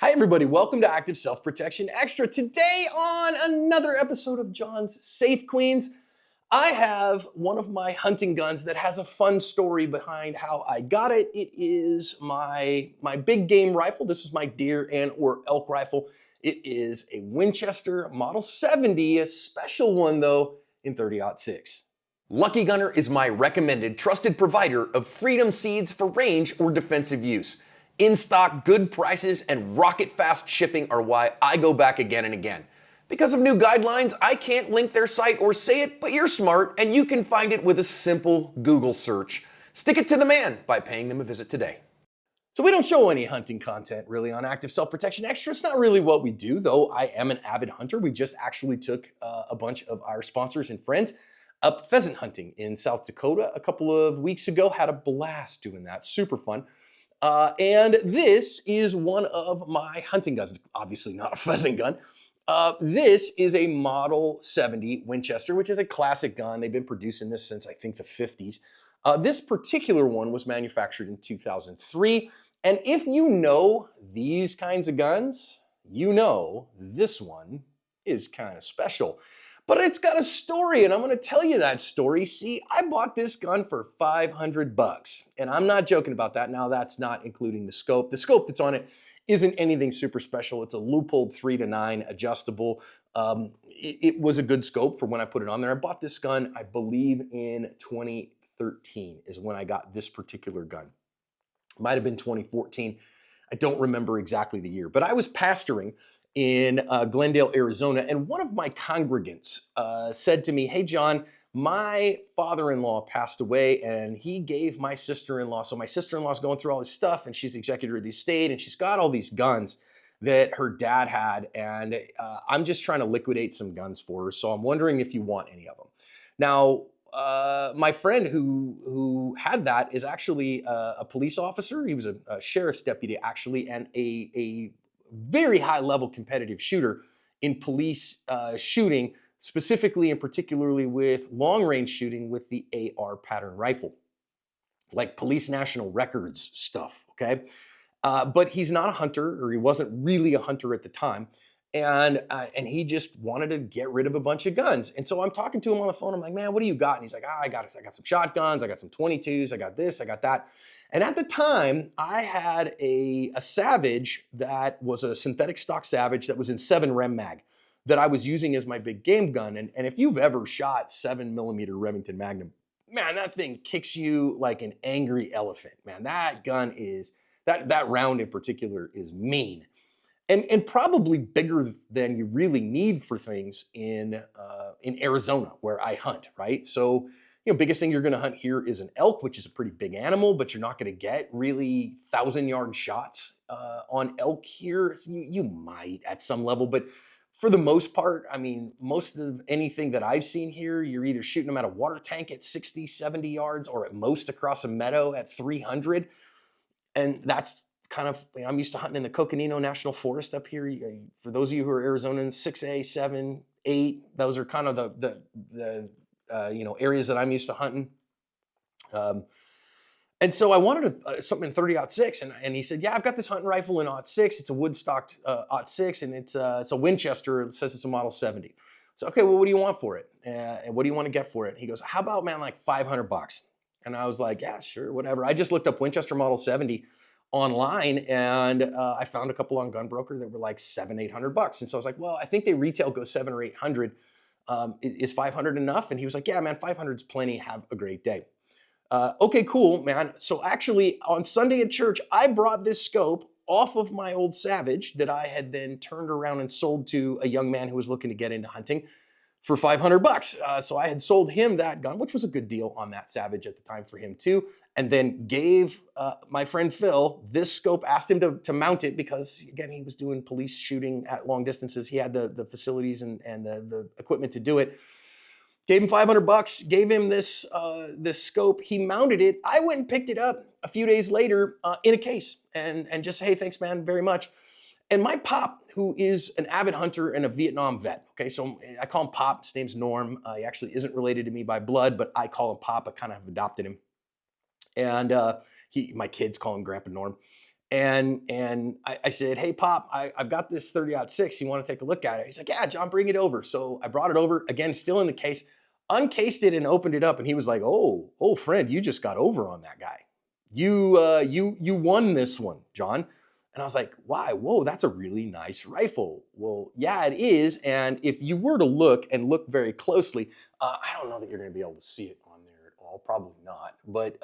Hi, everybody. Welcome to Active Self Protection Extra. Today, on another episode of John's Safe Queens, I have one of my hunting guns that has a fun story behind how I got it. It is my big game rifle. This is my deer and or elk rifle. It is a Winchester Model 70, a special one though in 30-06. Lucky Gunner is my recommended trusted provider of Freedom Seeds for range or defensive use. In stock, good prices, and rocket fast shipping are why I go back again and again. Because of new guidelines, I can't link their site or say it, but you're smart and you can find it with a simple Google search. Stick it to the man by paying them a visit today. So we don't show any hunting content really on Active Self Protection Extra. It's not really what we do, though I am an avid hunter. We just actually took a bunch of our sponsors and friends up pheasant hunting in South Dakota a couple of weeks ago. Had a blast doing that, super fun. And this is one of my hunting guns. Obviously not a pheasant gun. This is a Model 70 Winchester, which is a classic gun. They've been producing this since I think the 50s. This particular one was manufactured in 2003. And if you know these kinds of guns, you know this one is kind of special. But it's got a story, and I'm going to tell you that story. See, I bought this gun for $500, and I'm not joking about that. Now, that's not including the scope. The scope that's on it isn't anything super special. It's a Leupold 3-9 adjustable. It was a good scope for when I put it on there. I bought this gun, I believe, in 2013 is when I got this particular gun. Might have been 2014. I don't remember exactly the year, but I was pastoring in Glendale, Arizona, and one of my congregants said to me, "Hey, John, my father-in-law passed away, and he gave my sister-in-law, so my sister-in-law's going through all this stuff, and she's executor of the estate, and she's got all these guns that her dad had, and I'm just trying to liquidate some guns for her, so I'm wondering if you want any of them." Now, my friend who had that is actually a police officer. He was a sheriff's deputy, actually, and a very high level competitive shooter in police shooting, specifically and particularly with long range shooting with the AR pattern rifle, like police national records stuff, okay? But he's not a hunter, or he wasn't really a hunter at the time. And he just wanted to get rid of a bunch of guns. And so I'm talking to him on the phone. I'm like, "Man, what do you got?" And he's like, I got some shotguns. I got some 22s. I got this, I got that. And at the time, I had a Savage that was a synthetic stock Savage that was in 7 Rem mag that I was using as my big game gun. And if you've ever shot 7mm Remington Magnum, man, that thing kicks you like an angry elephant. Man, that gun is, that round in particular is mean. And probably bigger than you really need for things in Arizona where I hunt, right? So, biggest thing you're going to hunt here is an elk, which is a pretty big animal, but you're not going to get really 1,000-yard shots on elk here. So you might at some level, but for the most part, I mean, most of anything that I've seen here, you're either shooting them at a water tank at 60, 70 yards, or at most across a meadow at 300. And that's kind of, I'm used to hunting in the Coconino National Forest up here. For those of you who are Arizonans, 6A, 7, 8, those are kind of the areas that I'm used to hunting. And so I wanted something in 30-06, and he said, "Yeah, I've got this hunting rifle in .6. It's a wood-stocked .6, and it's a Winchester. It says it's a Model 70. So, okay, well, what do you want for it? And what do you want to get for it?" He goes, "How about, man, like $500? And I was like, "Yeah, sure, whatever." I just looked up Winchester Model 70 online, and I found a couple on Gunbroker that were like $700-800. And so I was like, well, I think they retail go $700 or $800. Is 500 enough? And he was like, "Yeah, man, 500 is plenty. Have a great day." Okay, cool, man. So actually, on Sunday at church, I brought this scope off of my old Savage that I had then turned around and sold to a young man who was looking to get into hunting for $500. So I had sold him that gun, which was a good deal on that Savage at the time for him too, and then gave my friend Phil this scope, asked him to mount it because, again, he was doing police shooting at long distances. He had the facilities and the equipment to do it. Gave him $500, gave him this scope. He mounted it. I went and picked it up a few days later in a case and just, "Hey, thanks, man, very much." And my pop, who is an avid hunter and a Vietnam vet, okay, so I call him Pop. His name's Norm. He actually isn't related to me by blood, but I call him Pop. I kind of have adopted him. And my kids call him Grandpa Norm. And I said, hey, Pop, I've got this 30-06. You want to take a look at it? He's like, yeah, John, bring it over. So I brought it over, again, still in the case, uncased it and opened it up. And he was like, oh, friend, you just got over on that guy. You won this one, John. And I was like, why? Whoa, that's a really nice rifle. Well, yeah, it is. And if you were to look very closely, I don't know that you're going to be able to see it on there at all. Probably not. But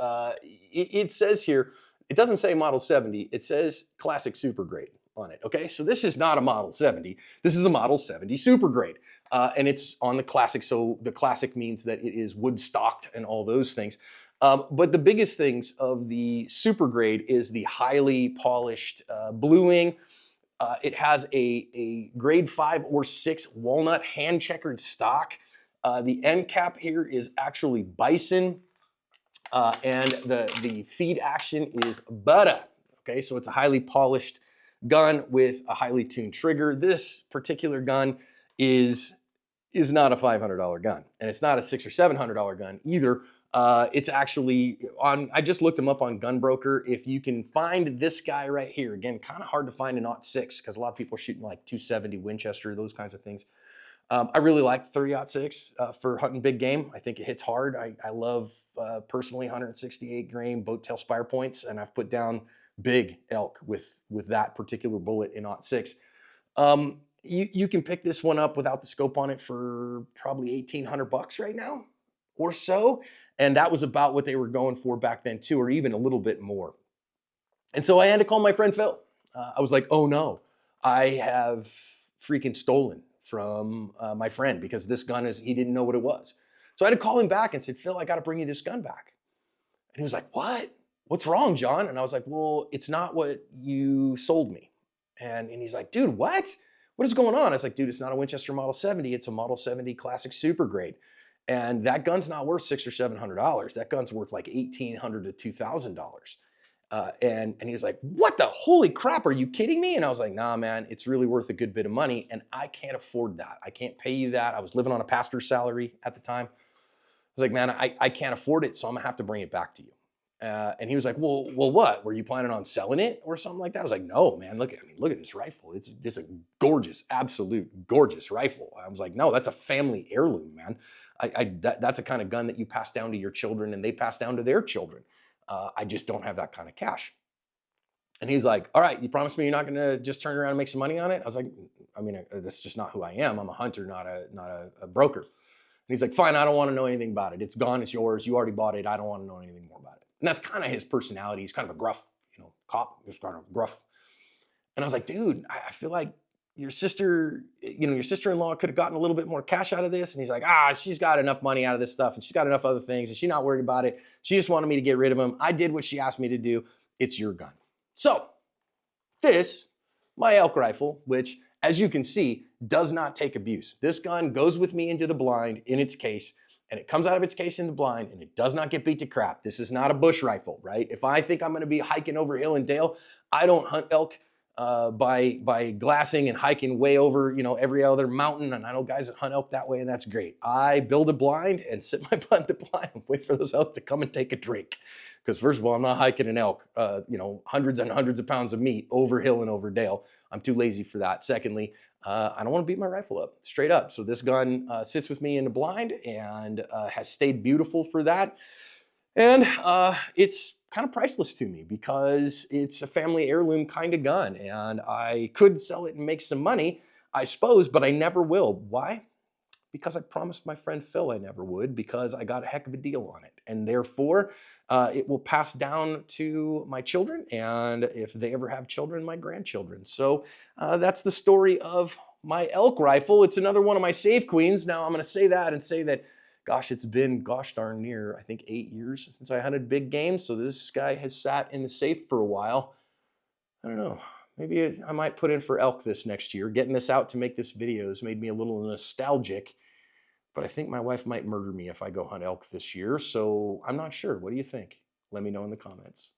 it says here, it doesn't say Model 70. It says Classic Super Grade on it. Okay, so this is not a Model 70. This is a Model 70 Super Grade. And it's on the Classic. So the Classic means that it is wood stocked and all those things. But the biggest things of the Super Grade is the highly polished bluing. It has a grade 5 or 6 walnut hand checkered stock. The end cap here is actually bison. And the feed action is butter. Okay, so it's a highly polished gun with a highly tuned trigger. This particular gun is not a $500 gun, and it's not a $600 or $700 gun either. It's actually on, I just looked them up on Gunbroker. If you can find this guy right here, again, kind of hard to find a 0.6 because a lot of people are shooting like 270 Winchester, those kinds of things. I really like the 30-06 for hunting big game. I think it hits hard. I love personally 168 grain boat tail spire points, and I've put down big elk with that particular bullet in 0.6. You can pick this one up without the scope on it for probably $1,800 right now or so. And that was about what they were going for back then too, or even a little bit more. And so I had to call my friend Phil. I was like, oh no, I have freaking stolen from my friend because this gun he didn't know what it was. So I had to call him back and said, Phil, I got to bring you this gun back. And he was like, what? What's wrong, John? And I was like, well, it's not what you sold me. And he's like, dude, what? What is going on? I was like, dude, it's not a Winchester Model 70. It's a Model 70 Classic Super Grade. And that gun's not worth $600 or $700. That gun's worth like $1,800 to $2,000. And he was like, what the holy crap, are you kidding me? And I was like, nah, man, it's really worth a good bit of money. And I can't afford that. I can't pay you that. I was living on a pastor's salary at the time. I was like, man, I can't afford it. So I'm gonna have to bring it back to you. And he was like, well, what? Were you planning on selling it or something like that? I was like, no, man, look at this rifle. It's just a gorgeous, absolute gorgeous rifle. I was like, no, that's a family heirloom, man. That's a kind of gun that you pass down to your children and they pass down to their children. I just don't have that kind of cash. And he's like, all right, you promise me you're not going to just turn around and make some money on it? I was like, I mean, that's just not who I am. I'm a hunter, not a broker. And he's like, fine, I don't want to know anything about it. It's gone, it's yours. You already bought it. I don't want to know anything more about it. And that's kind of his personality. He's kind of a gruff, cop, just kind of gruff. And I was like, dude, I feel like your sister, your sister-in-law could have gotten a little bit more cash out of this. And he's like, she's got enough money out of this stuff and she's got enough other things and she's not worried about it. She just wanted me to get rid of him. I did what she asked me to do. It's your gun. So this, my elk rifle, which as you can see, does not take abuse. This gun goes with me into the blind in its case, and it comes out of its case in the blind, and it does not get beat to crap. This is not a bush rifle, right? If I think I'm gonna be hiking over hill and dale, I don't hunt elk by glassing and hiking way over, every other mountain. And I know guys that hunt elk that way, and that's great. I build a blind and sit my butt in the blind and wait for those elk to come and take a drink. Because first of all, I'm not hiking an elk, hundreds and hundreds of pounds of meat over hill and over dale. I'm too lazy for that. Secondly, I don't want to beat my rifle up, straight up. So this gun sits with me in the blind and has stayed beautiful for that. And it's kind of priceless to me because it's a family heirloom kind of gun. And I could sell it and make some money, I suppose, but I never will. Why? Because I promised my friend Phil I never would, because I got a heck of a deal on it. And therefore, it will pass down to my children, and if they ever have children, my grandchildren. So that's the story of my elk rifle. It's another one of my Save Queens. Now, I'm going to say that and say that, gosh, it's been gosh darn near, I think, 8 years since I hunted big game. So this guy has sat in the safe for a while. I don't know. Maybe I might put in for elk this next year. Getting this out to make this video has made me a little nostalgic. But I think my wife might murder me if I go hunt elk this year. So I'm not sure. What do you think? Let me know in the comments.